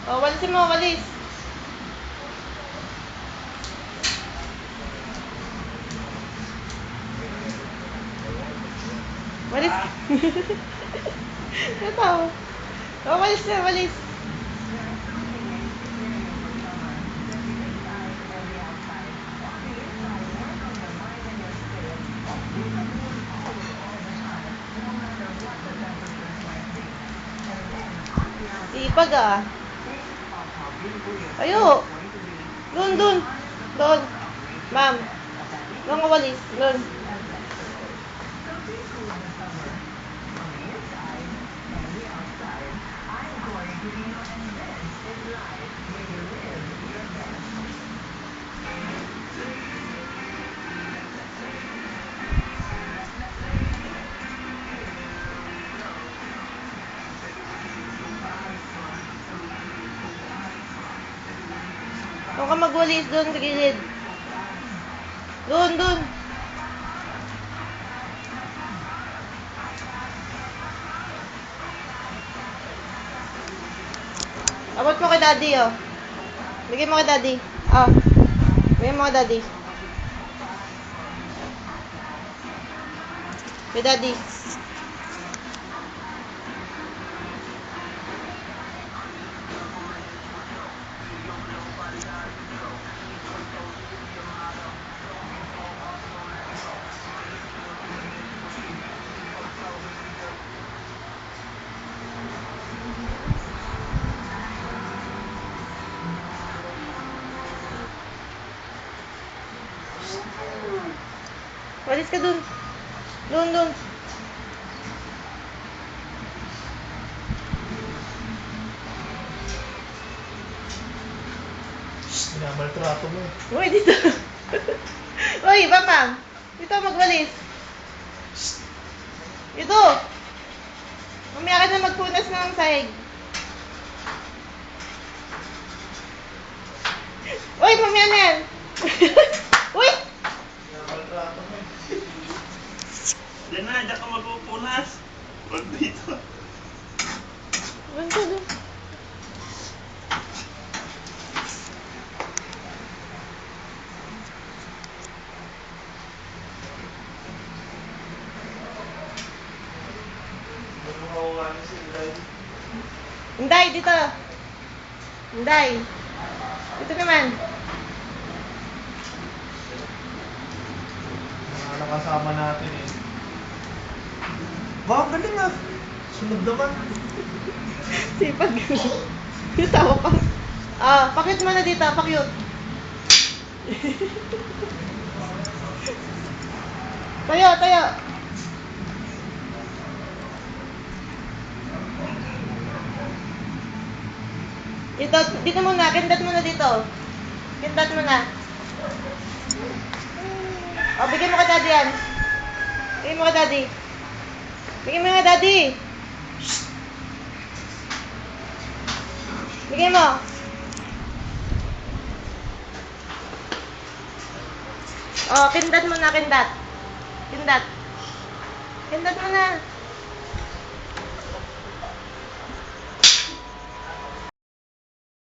O, walisin mo, walis. Walis. Ito. O, walis na, walis. Sipag ah. Ayo. Doon, doon. Doon. Ma'am. Doon ka walis. Doon. Doon ka magwalis. Doon sa gilid. Doon, doon. Abot mo kay daddy, oh. Bigay mo kay daddy. Oh. Bigay mo kay daddy. Kay daddy. Walis ka dun. Dun, dun. Minamaltrato mo eh. Uy, dito. Uy, baka. Dito, magwalis. Dito. Mamaya ka na magpunas ng sahig. Uy, mamaya na yan. Uy! Minamaltrato mo eh. Diyan na, diyan ka magpupunas. Huwag dito. Doon ka, doon. Hindi mo kawawanin si Inday. Inday, dito. Inday. Dito naman. Mga nakasama natin eh. Wow, galing ah. Sunod naman. Sipag. Yung tawa pa. Ah, pakyut mo na dito, pakyut. Tayo, tayo. Dito, dito muna, kindat muna dito. Kindat muna. O, bigyan mo ka daddy yan. Bigyan mo ka daddy. Bigyan mo ka daddy. Bigyan mo. O, kindat muna, kindat. Kindat. Kindat muna.